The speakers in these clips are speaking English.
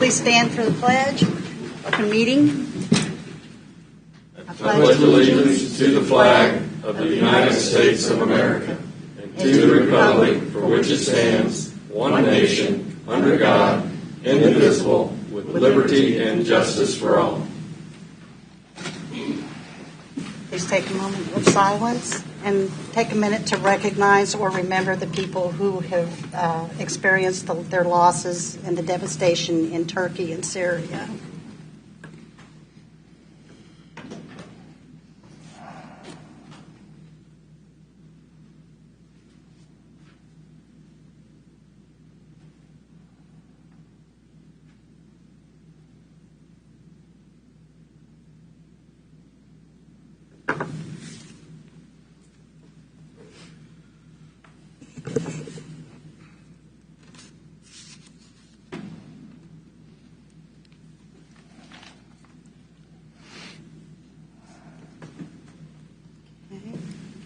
Please stand for the pledge. Open meeting. I pledge allegiance to the flag of the United States of America and to the republic for which it stands, one nation, under God, indivisible, with liberty and justice for all. Please take a moment of silence and take a minute to recognize or remember the people who have experienced their losses and the devastation in Turkey and Syria.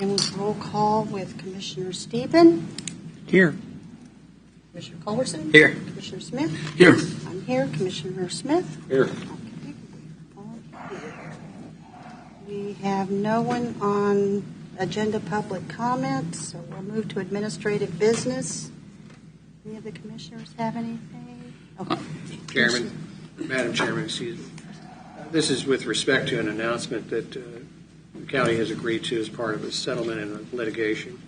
And with roll call with Commissioner Stephen. Here. Commissioner Culberson. Here. Commissioner Smith. Here. I'm here. Commissioner Smith. Here. Okay. All here. We have no one on agenda public comments, so we'll move to administrative business. Any of the commissioners have anything? Okay. Madam Chairman, excuse me. This is with respect to an announcement that the county has agreed to as part of a settlement and litigation.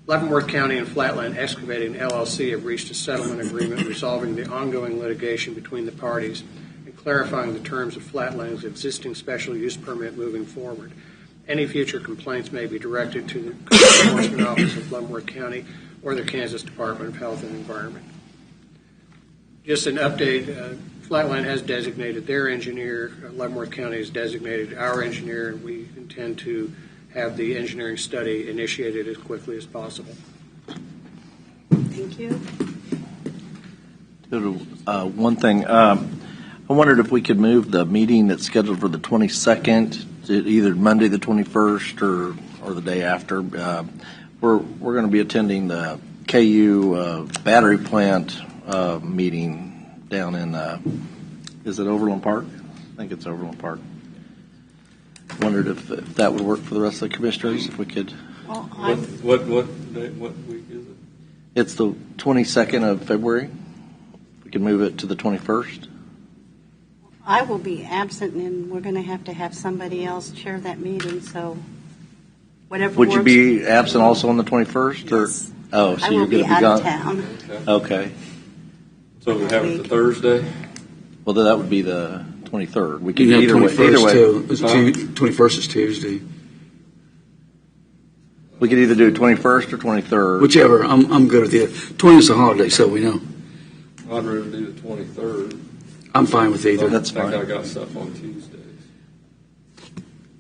Leavenworth County and Flatland Excavating LLC have reached a settlement agreement resolving the ongoing litigation between the parties and clarifying the terms of Flatland's existing special use permit moving forward. Any future complaints may be directed to the Code Enforcement Office of Leavenworth County or the Kansas Department of Health and Environment. Just an update, Flatland has designated their engineer, Leavenworth County has designated our engineer, and we intend to have the engineering study initiated as quickly as possible. Thank you. One thing, I wondered if we could move the meeting that's scheduled for the 22nd to either Monday the 21st or the day after. We're going to be attending the KU battery plant meeting down in, is it Overland Park? I think it's Overland Park. Wondered if that would work for the rest of the commissioners, if we could. Well, What week is it? It's the 22nd of February. We can move it to the 21st. I will be absent, and we're going to have somebody else chair that meeting, so whatever Would you works. be absent also on the 21st? Yes. Or, so I you're will going be to be out of gone? town. Okay. So we have it the Thursday? Well, then that would be the 23rd. We could You either have way. 21st too. 21st is Tuesday. We could either do 21st or 23rd. Whichever. I'm good with it. 20th is a holiday, so we know. I'd rather do the 23rd. I'm fine with either. That's I think fine. I got stuff on Tuesdays.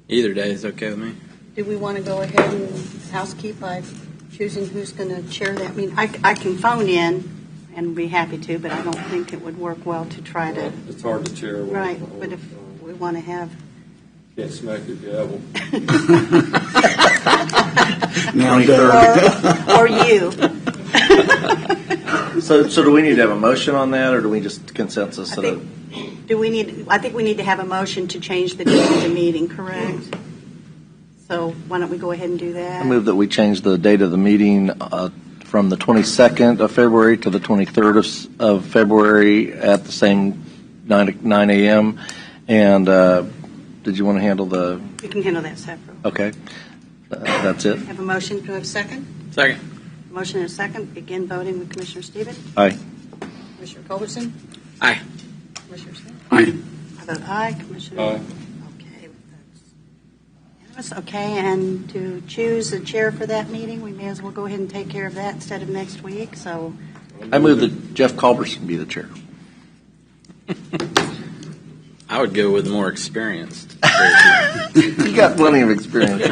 Either day is okay with me. Do we want to go ahead and housekeep by choosing who's going to chair that meeting? I can phone in and be happy to, but I don't think it would work well to try to. It's hard to chair. Right, but if we want to have. Can't smack your gavel. Now I'm done. Or you. So do we need to have a motion on that, or do we just consensus? I think we need to have a motion to change the date of the meeting, correct? So why don't we go ahead and do that? I move that we change the date of the meeting from the 22nd of February to the 23rd of February at the same 9 a.m. And did you want to handle the? You can handle that separately. Okay, that's it. Have a motion. Do we have a second? Second. Motion and a second. Begin voting with Commissioner Stephen. Aye. Commissioner Culberson. Aye. Commissioner Smith. Aye. I vote aye. Commissioner. Aye. Okay. That's okay. And to choose a chair for that meeting, we may as well go ahead and take care of that instead of next week. So. I move that Jeff Culberson be the chair. I would go with the more experienced. You got plenty of experience.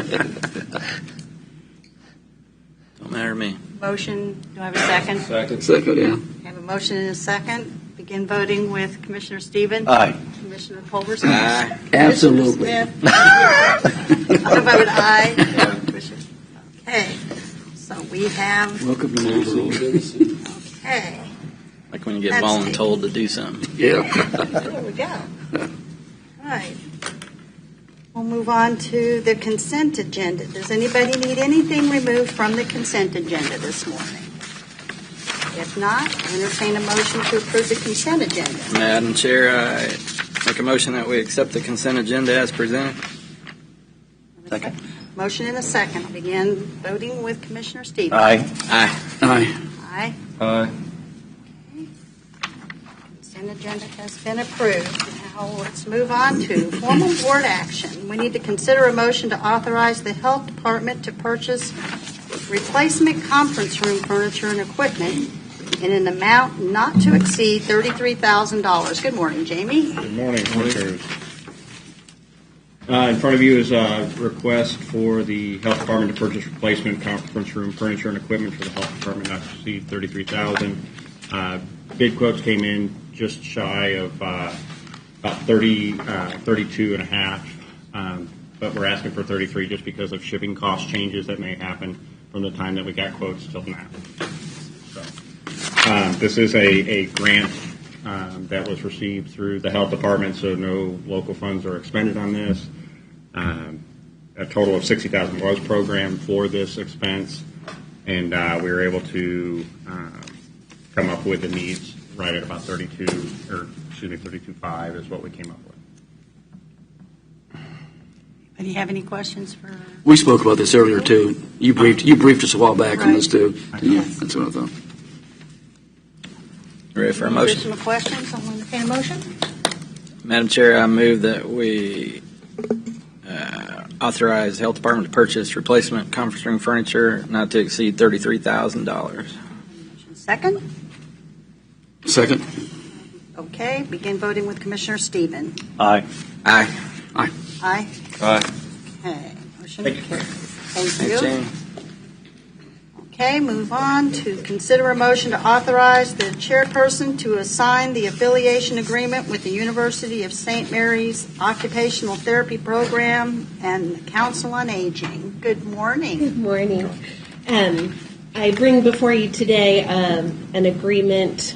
Don't matter to me. Motion. Do I have a second? Second, yeah. I have a motion and a second. Begin voting with Commissioner Stephen. Aye. Commissioner Culberson. Aye. Absolutely. Commissioner Smith. I vote aye. Okay. So we have. Welcome to my world. Okay. Make a when you get That's voluntold to do something. Yeah. There we go. Right. We'll move on to the consent agenda. Does anybody need anything removed from the consent agenda this morning? If not, entertain a motion to approve the consent agenda. Madam Chair, I make a motion that we accept the consent agenda as presented. Second. Motion and a second. I'll begin voting with Commissioner Stevens. Aye. Aye. Aye. Aye. Aye. Consent agenda has been approved. Now let's move on to formal board action. We need to consider a motion to authorize the Health Department to purchase replacement conference room furniture and equipment in an amount not to exceed $33,000. Good morning, Jamie. Good morning, Commissioners. In front of you is a request for the Health Department to purchase replacement conference room furniture and equipment for the Health Department not to exceed $33,000. Bid quotes came in just shy of about 32 and a half, but we're asking for 33 just because of shipping cost changes that may happen from the time that we got quotes till now. So, this is a grant that was received through the Health Department, so no local funds are expended on this. A total of $60,000 was programmed for this expense, and we were able to come up with the needs right at about 32.5 is what we came up with. Do you have any questions for? We spoke about this earlier, too. You briefed us a while back on this, too. Yeah, that's what I thought. Ready for a motion? Additional questions? I'll entertain a motion. Madam Chair, I move that we authorize the Health Department to purchase replacement conference room furniture not to exceed $33,000. Second? Second. Okay, begin voting with Commissioner Stevens. Aye. Aye. Aye. Aye. Aye. Okay, motion Thank you. carries. Thank Thanks, you. Jamie. Okay, move on to consider a motion to authorize the chairperson to assign the affiliation agreement with the University of St. Mary's Occupational Therapy Program and the Council on Aging. Good morning. Good morning. I bring before you today an agreement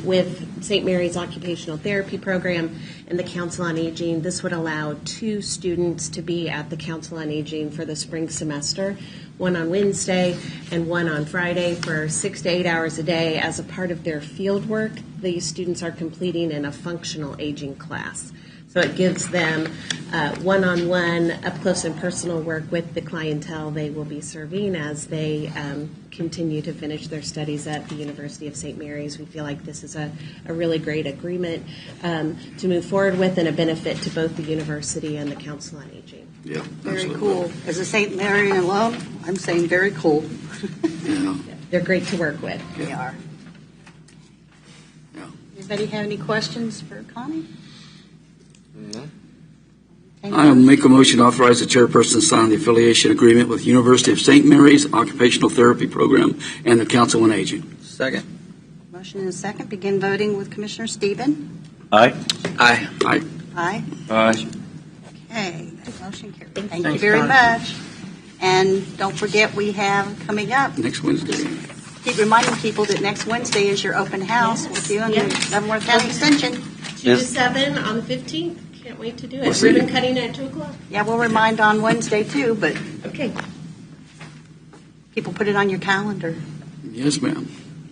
with St. Mary's Occupational Therapy Program and the Council on Aging. This would allow 2 students to be at the Council on Aging for the spring semester, one on Wednesday and one on Friday for 6 to 8 hours a day. As a part of their field work, these students are completing in a functional aging class. So it gives them one-on-one, up-close and personal work with the clientele they will be serving as they continue to finish their studies at the University of St. Mary's. We feel like this is a really great agreement to move forward with and a benefit to both the university and the Council on Aging. Yeah, Very absolutely. cool. As a St. Marian alum, I'm saying very cool. Yeah. They're great to work with. They are. Yeah. Anybody have any questions for Connie? I'll make a motion to authorize the chairperson to sign the affiliation agreement with University of St. Mary's Occupational Therapy Program and the Council on Aging. Second. Motion and a second. Begin voting with Commissioner Stevens. Aye. Aye. Aye. Aye. Aye. Okay, that motion carries. Thank you Thanks, very Connie. much. And don't forget, we have coming up, Next Wednesday. keep reminding people that next Wednesday is your open house with you and the Yes. Leavenworth County Extension. 2 to 7 on the 15th. Can't wait to do We'll it. see. Ribbon cutting at 2 o'clock. Yeah, we'll remind on Wednesday too, but Okay. people put it on your calendar. Yes, ma'am.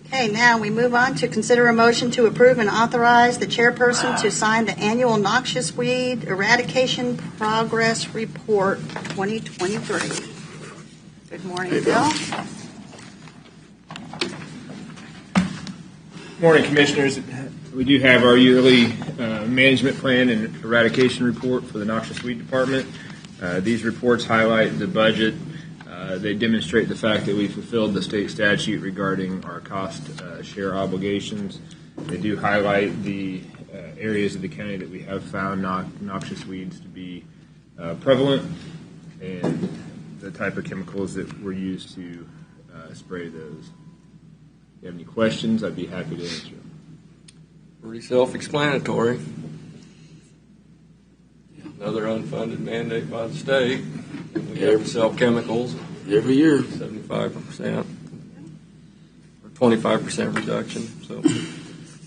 Okay, now we move on to consider a motion to approve and authorize the chairperson to sign the annual noxious weed eradication progress report 2023. Good morning, Hey, Bill. Bill. Morning, Commissioners. We do have our yearly management plan and eradication report for the noxious weed department. These reports highlight the budget. They demonstrate the fact that we fulfilled the state statute regarding our cost share obligations. They do highlight the areas of the county that we have found noxious weeds to be prevalent and the type of chemicals that were used to spray those. If you have any questions, I'd be happy to answer them. Pretty self-explanatory. Another unfunded mandate by the state. We have to sell chemicals, Every year. 75% or 25% reduction. So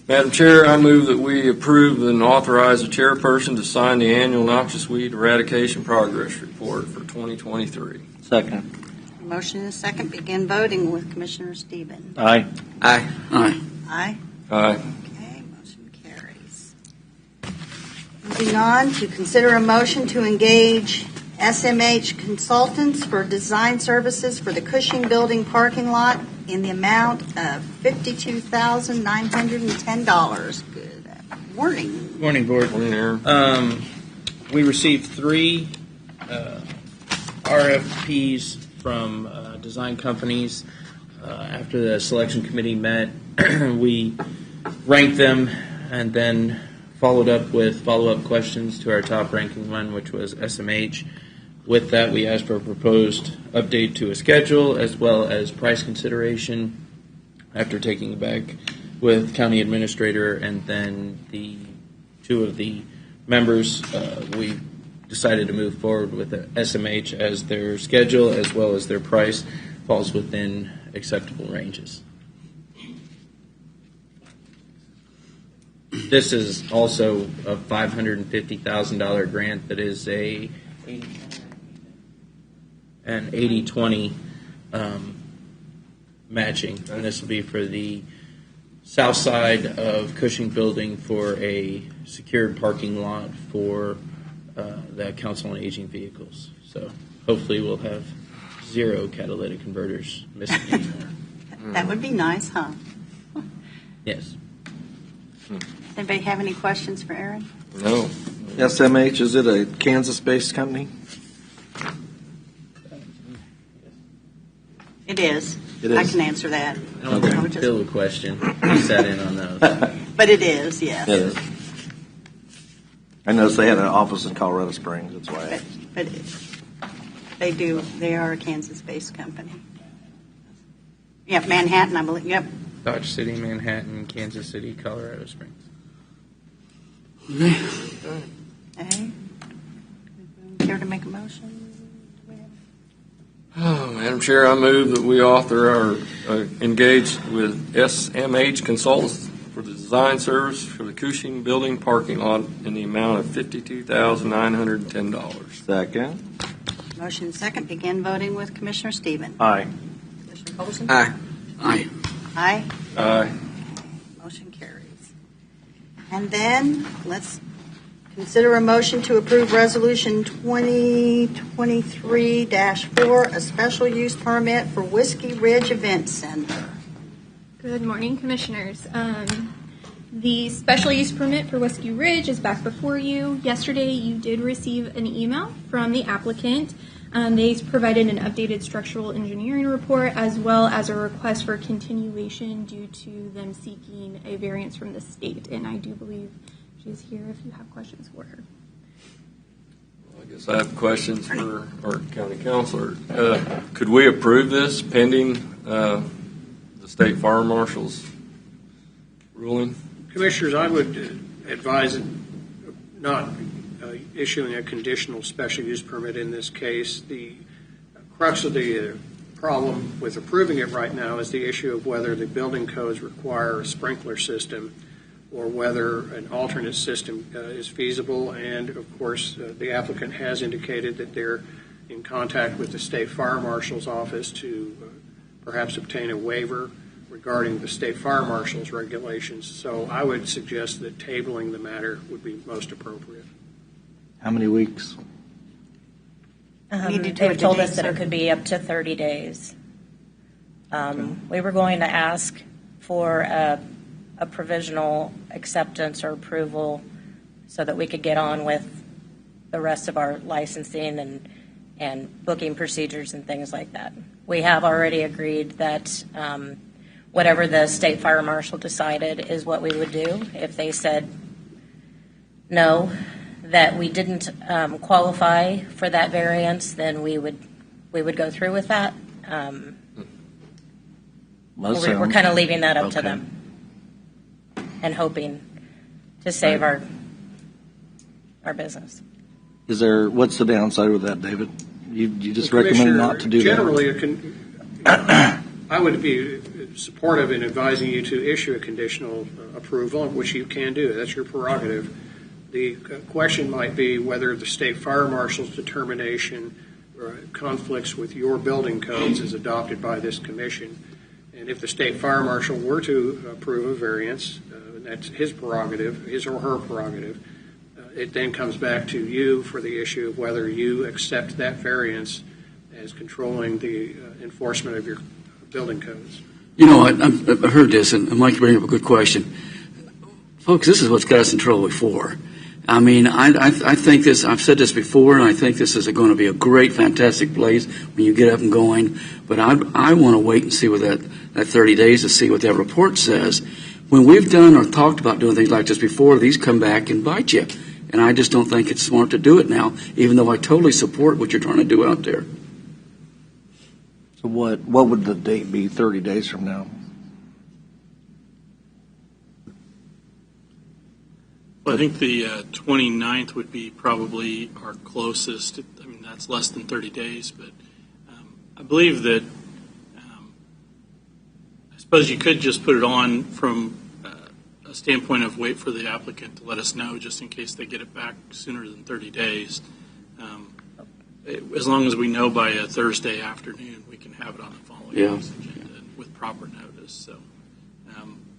Madam Chair, I move that we approve and authorize the chairperson to sign the annual noxious weed eradication progress report for 2023. Second. Motion and a second. Begin voting with Commissioner Stevens. Aye. Aye. Aye. Aye. Aye. Okay, motion carries. Moving on to consider a motion to engage SMH Consultants for design services for the Cushing Building parking lot in the amount of $52,910. Good morning. Morning, Board. Morning, Aaron. We received 3 RFPs from design companies. After the selection committee met, we ranked them and then followed up with follow-up questions to our top-ranking one, which was SMH. With that, we asked for a proposed update to a schedule as well as price consideration. After taking it back with county administrator and then the 2 of the members, we decided to move forward with the SMH as their schedule as well as their price falls within acceptable ranges. This is also a $550,000 grant that is an 80-20 matching, and this will be for the south side of Cushing Building for a secured parking lot for the Council on Aging vehicles. So hopefully we'll have 0 catalytic converters missing anymore. That would be nice, huh? Yes. Does anybody have any questions for Aaron? No. SMH, is it a Kansas-based company? It is. It is. I can answer that. I don't think Bill would question. He sat in on those. But it is, yes. It is. I noticed they had an office in Colorado Springs. That's why I asked. But they do. They are a Kansas-based company. Yep, Manhattan, I believe. Yep. Dodge City, Manhattan, Kansas City, Colorado Springs. Okay. Care to make a motion? Oh, Madam Chair, I move that we engage with SMH Consultants for the design service for the Cushing Building parking lot in the amount of $52,910. Second. Motion second. Begin voting with Commissioner Stevens. Aye. Commissioner Colson? Aye. Aye. Aye. Aye. Motion carries. And then let's consider a motion to approve Resolution 2023-4, a special use permit for Whiskey Ridge Event Center. Good morning, Commissioners. The special use permit for Whiskey Ridge is back before you. Yesterday, you did receive an email from the applicant. They provided an updated structural engineering report as well as a request for continuation due to them seeking a variance from the state. And I do believe she's here if you have questions for her. I guess I have questions for our county counselor. Could we approve this pending the state fire marshal's ruling? Commissioners, I would advise not issuing a conditional special use permit in this case. The crux of the problem with approving it right now is the issue of whether the building codes require a sprinkler system or whether an alternate system is feasible. And, of course, the applicant has indicated that they're in contact with the state fire marshal's office to perhaps obtain a waiver regarding the state fire marshal's regulations. So I would suggest that tabling the matter would be most appropriate. How many weeks? They've told us that it could be up to 30 days. We were going to ask for a provisional acceptance or approval so that we could get on with the rest of our licensing and booking procedures and things like that. We have already agreed that whatever the state fire marshal decided is what we would do. If they said no, that we didn't qualify for that variance, then we would go through with that. We're kind of leaving that up to them and hoping to save our business. What's the downside with that, David? You just recommend not to do generally, that? I would be supportive in advising you to issue a conditional approval, which you can do. That's your prerogative. The question might be whether the state fire marshal's determination conflicts with your building codes as adopted by this commission. And if the state fire marshal were to approve a variance, that's his prerogative, his or her prerogative, it then comes back to you for the issue of whether you accept that variance as controlling the enforcement of your building codes. You know, I've heard this, and Mike, you bring up a good question. Folks, this is what's got us in trouble before. I mean, I think this, I've said this before, and I think this is going to be a great, fantastic place when you get up and going. But I want to wait and see what that 30 days to see what that report says. When we've done or talked about doing things like this before, these come back and bite you. And I just don't think it's smart to do it now, even though I totally support what you're trying to do out there. So what would the date be 30 days from now? Well, I think the 29th would be probably our closest. I mean, that's less than 30 days, but I believe that I suppose you could just put it on from a standpoint of wait for the applicant to let us know just in case they get it back sooner than 30 days. As long as we know by a Thursday afternoon, we can have it on the following week's agenda with proper notice. So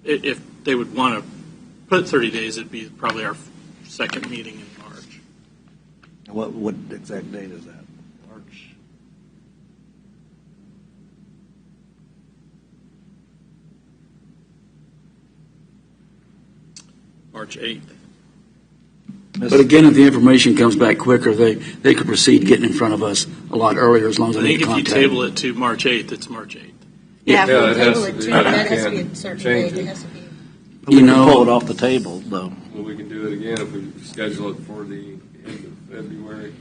if they would want to put 30 days, it'd be probably our second meeting in March. What exact date is that? March? March 8th. But again, if the information comes back quicker, they could proceed getting in front of us a lot earlier as long as I they think make if you contact. table it to March 8th, it's March 8th. Yeah, it has table to it be. too. You That has to be can't a certain change date. it. It has to be. We can know- pull it off the table, though. Well, we can do it again if we schedule it for the end of February.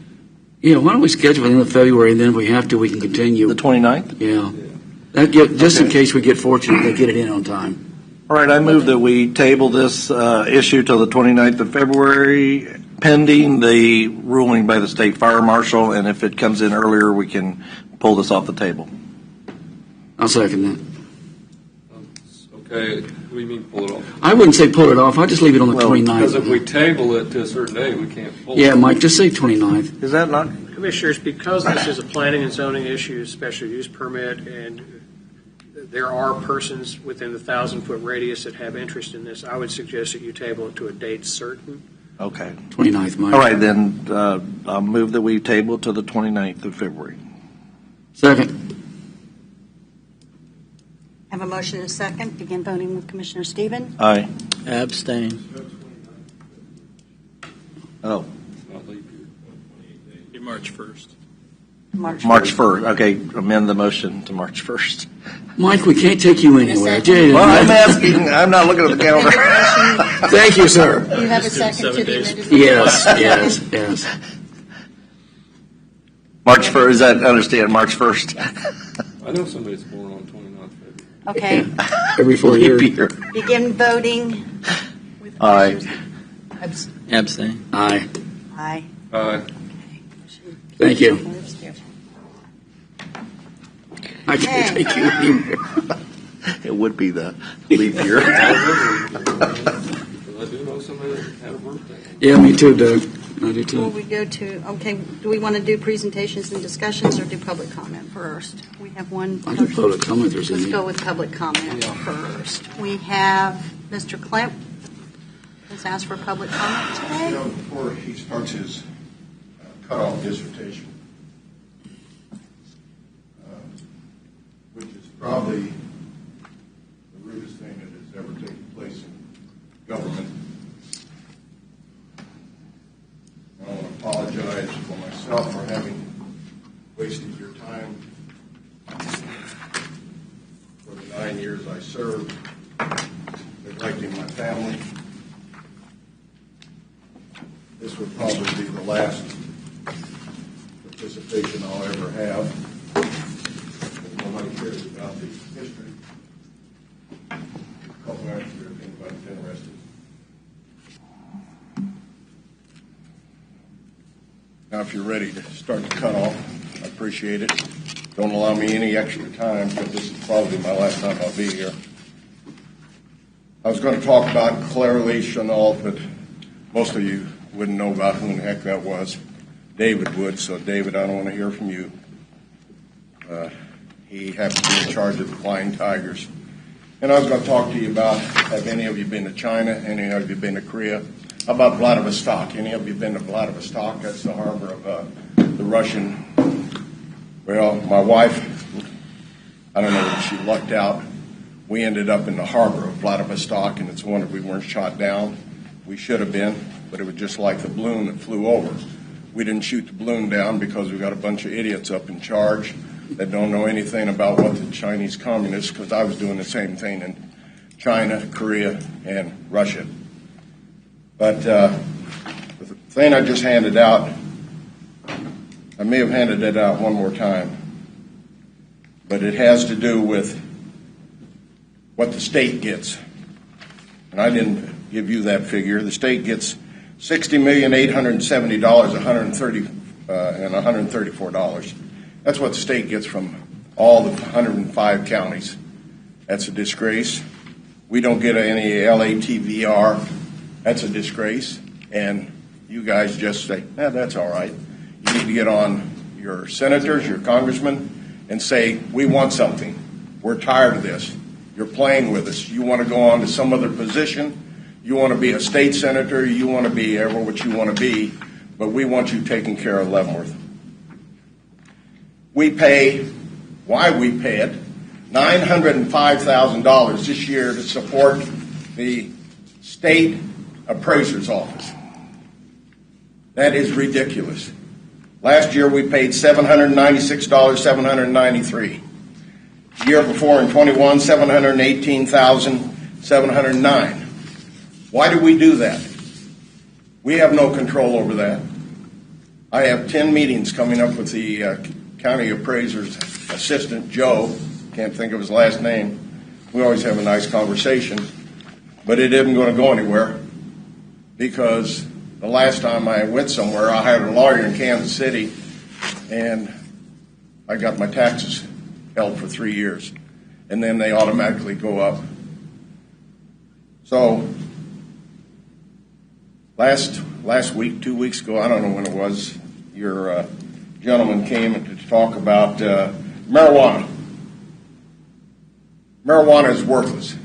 Yeah, why don't we schedule it in February, and then if we have to, we can continue. The 29th? Yeah. Just in case we get fortunate, they get it in on time. All right, I move that we table this issue till the 29th of February, pending the ruling by the state fire marshal, and if it comes in earlier, we can pull this off the table. I'll second that. Okay, what do you mean pull it off? I wouldn't say pull it off. I'd just leave it on the Well, 29th. Because if we table it to a certain day, we can't pull it. Yeah, Mike, just say 29th. Is that not? Commissioners, because this is a planning and zoning issue, special use permit, and there are persons within the 1,000-foot radius that have interest in this, I would suggest that you table it to a date certain. Okay. 29th, Mike. All right, then I'll move that we table to the 29th of February. Second. Have a motion and a second. Begin voting with Commissioner Stephen. Aye. Abstain. Oh, It's not leap year. Be March 1st. March 1st. Okay, amend the motion to March 1st. Mike, we can't take you anywhere. second. Well, I'm asking, I'm not looking at the calendar. Thank you, sir. You have a Just do second to 7 the days. amended. Yes. March 1st, is that, understand, March 1st? I know somebody's born on 29th February. Okay, Every 4 Leap years. year. begin voting with Aye. Commissioners. Abstain. Aye. Aye. Thank you. Moves. I can't Okay. take you anywhere. It would be the leap year. I do know somebody that had a birthday. Yeah, me too, Doug. I do Before too. we go to, okay, do we want to do presentations and discussions or do public comment first? We have one. I do public comment, there's Let's any. go with public comment first. We have Mr. Klemp has asked for public comment today. Before he starts his cutoff dissertation, which is probably the rudest thing that has ever taken place in government, I want to apologize for myself for having wasted your time for the 9 years I served, neglecting my family. This would probably be the last participation I'll ever have. Nobody cares about the history. Call me after if anybody's interested. Now, if you're ready to start the cutoff, I appreciate it. Don't allow me any extra time because this is probably my last time I'll be here. I was going to talk about Claire Lee Chenault, but most of you wouldn't know about who in the heck that was. David would, so David, I don't want to hear from you. He happens to be in charge of the Flying Tigers. And I was going to talk to you about, have any of you been to China? Any of you been to Korea? How about Vladivostok? Any of you been to Vladivostok? That's the harbor of the Russian. Well, my wife, I don't know if she lucked out. We ended up in the harbor of Vladivostok, and it's a wonder we weren't shot down. We should have been, but it was just like the balloon that flew over. We didn't shoot the balloon down because we got a bunch of idiots up in charge that don't know anything about what the Chinese communists, because I was doing the same thing in China, Korea, and Russia. But the thing I just handed out, I may have handed it out one more time, but it has to do with what the state gets. And I didn't give you that figure. The state gets $60,870,134. That's what the state gets from all the 105 counties. That's a disgrace. We don't get any LATVR. That's a disgrace. And you guys just say, that's all right. You need to get on your senators, your congressmen, and say, we want something. We're tired of this. You're playing with us. You want to go on to some other position. You want to be a state senator. You want to be ever what you want to be. But we want you taking care of Leavenworth. We pay, why we pay it, $905,000 this year to support the state appraiser's office. That is ridiculous. Last year we paid $796,793. The year before in 21, $718,709. Why do we do that? We have no control over that. I have 10 meetings coming up with the county appraiser's assistant, Joe. Can't think of his last name. We always have a nice conversation, but it isn't going to go anywhere because the last time I went somewhere, I hired a lawyer in Kansas City, and I got my taxes held for 3 years, and then they automatically go up. So last week, 2 weeks ago, I don't know when it was, your gentleman came to talk about marijuana. Marijuana is worthless.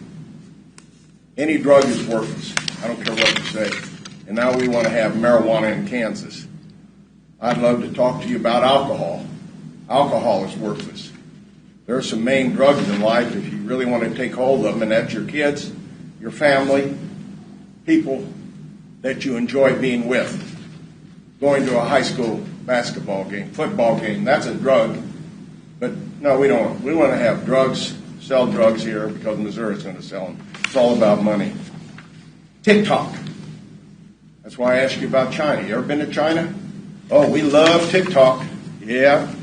Any drug is worthless. I don't care what you say. And now we want to have marijuana in Kansas. I'd love to talk to you about alcohol. Alcohol is worthless. There are some main drugs in life if you really want to take hold of them, and that's your kids, your family, people that you enjoy being with. Going to a high school basketball game, football game, that's a drug. But no, we don't. We want to have drugs, sell drugs here because Missouri's going to sell them. It's all about money. TikTok. That's why I asked you about China. You ever been to China? Oh, we love TikTok. Yeah.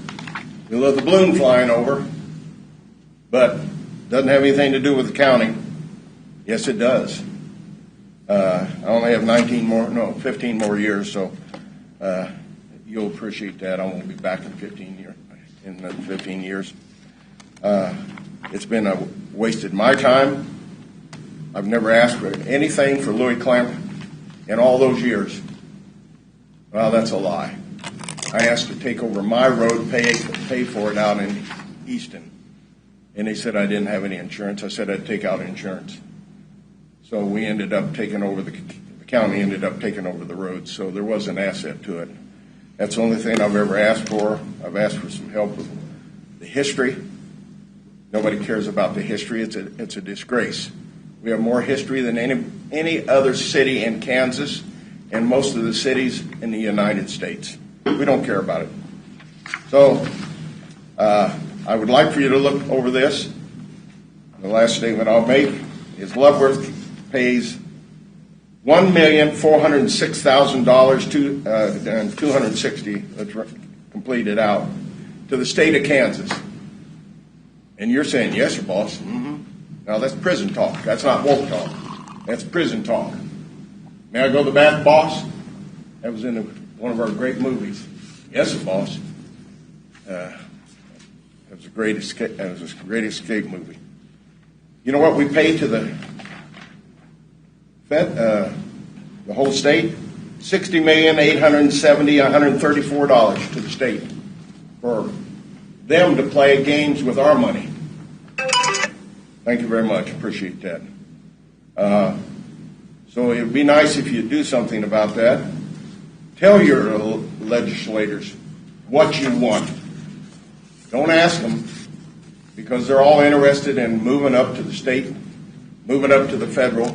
We love the balloon flying over. But doesn't have anything to do with the county. Yes, it does. I only have 15 more years, so you'll appreciate that. I won't be back in 15 years. It's been wasted my time. I've never asked for anything for Louis Clamp in all those years. Well, that's a lie. I asked to take over my road, pay for it out in Easton. And they said I didn't have any insurance. I said I'd take out insurance. So we ended up taking over, the county ended up taking over the roads. So there was an asset to it. That's the only thing I've ever asked for. I've asked for some help with the history. Nobody cares about the history. It's a disgrace. We have more history than any other city in Kansas and most of the cities in the United States. We don't care about it. So I would like for you to look over this. The last statement I'll make is Leavenworth pays $1,406,000 260. Let's complete it out to the state of Kansas. And you're saying, yes, your boss. Mm-hmm. Now that's prison talk. That's not woke talk. That's prison talk. May I go to the bath, boss? That was in one of our great movies. Yes, boss. It was a great escape. It was a great escape movie. You know what we pay to the whole state? $60,870,134 to the state for them to play games with our money. Thank you very much. Appreciate that. So it would be nice if you'd do something about that. Tell your legislators what you want. Don't ask them, because they're all interested in moving up to the state, moving up to the federal,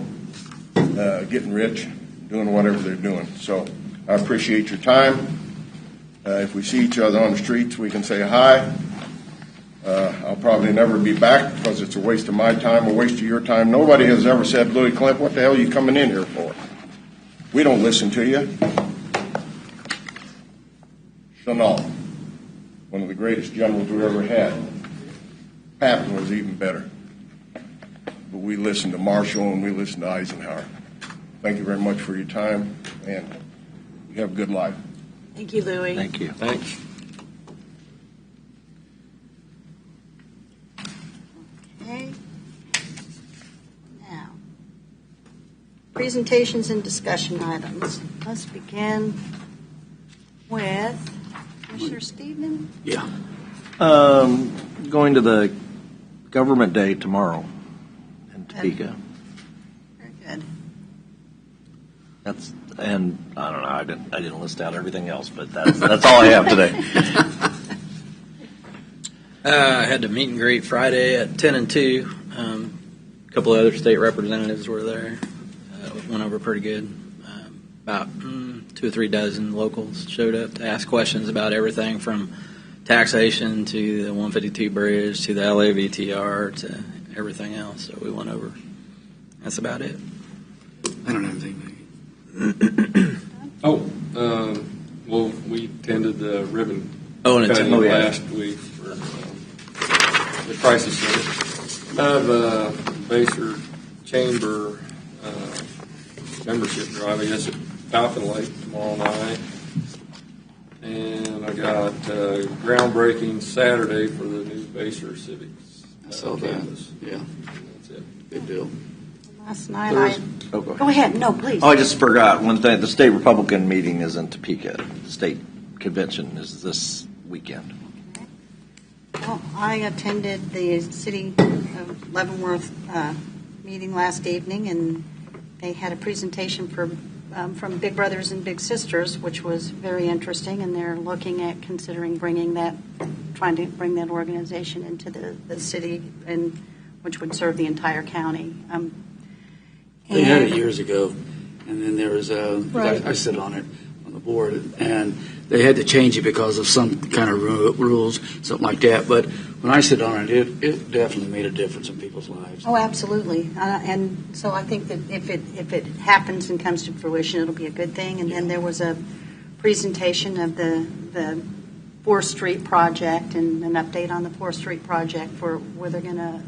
getting rich, doing whatever they're doing. So I appreciate your time. If we see each other on the streets, we can say hi. I'll probably never be back because it's a waste of my time, a waste of your time. Nobody has ever said, Louis Clint, what the hell are you coming in here for? We don't listen to you. Chanel, one of the greatest generals we ever had. Patton was even better. But we listened to Marshall and we listened to Eisenhower. Thank you very much for your time, and you have a good life. Thank you, Louis. Thank you. Thanks. Okay. Now, presentations and discussion items. Let's begin with Commissioner Steedman. Yeah. Going to the Government Day tomorrow in Topeka. Very good. And I don't know. I didn't list out everything else, but that's all I have today. I had a meet and greet Friday at 10 and 2. A couple of other state representatives were there. Went over pretty good. About 2 or 3 dozen locals showed up to ask questions about everything from taxation to the 152 bridge to the LAVTR to everything else. So we went over. That's about it. I don't have anything. Well, we attended the ribbon and cutting it's last week for the crisis center. I have a Baser Chamber membership drive, I guess, at Falcon Lake tomorrow night. And I got groundbreaking Saturday for the new Baser Civics I saw campus. that. Yeah. That's it. Good deal. Last night Go ahead. No, please. Oh, I just forgot one thing. The state Republican meeting is in Topeka. The state convention is this weekend. Well, I attended the City of Leavenworth meeting last evening, and they had a presentation from Big Brothers and Big Sisters, which was very interesting, and they're looking at considering trying to bring that organization into the city, and which would serve the entire county. They had it years ago, and then there was Right. I sit on it, on the board, and they had to change it because of some kind of rules, something like that. But when I sit on it, it definitely made a difference in people's lives. Oh, absolutely. And so I think that if it happens and comes to fruition, it'll be a good thing. And then there was a presentation of the 4th Street project and an update on the 4th Street project for where they're going to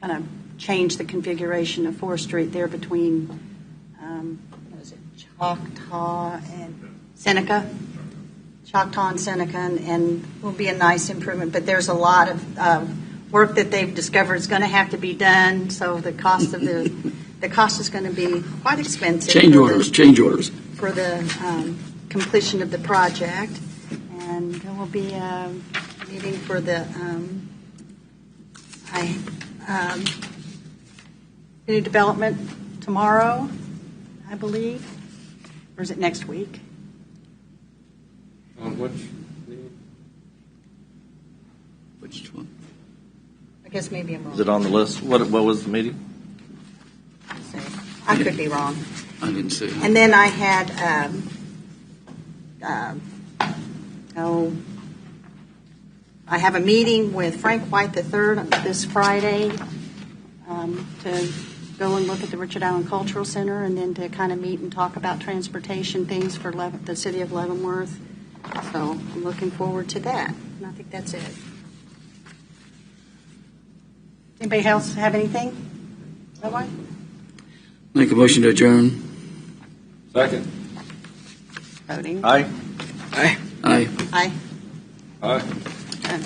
kind of change the configuration of 4th Street there between, what is it, Choctaw and Seneca. Choctaw and Seneca, and will be a nice improvement. But there's a lot of work that they've discovered is going to have to be done, so the cost of the cost is going to be quite expensive. Change orders for the completion of the project, and there will be a meeting for the new development tomorrow, I believe, or is it next week? On which one? I guess maybe I'm wrong. Is it on the list? What was the meeting? Let's see. I could be wrong. I didn't see it. And then I had, I have a meeting with Frank White III this Friday to go and look at the Richard Allen Cultural Center, and then to kind of meet and talk about transportation things for the city of Leavenworth. So I'm looking forward to that. And I think that's it. Anybody else have anything? Nobody? Make a motion to adjourn. Second. Voting. Aye. Aye. Aye. Aye. Done.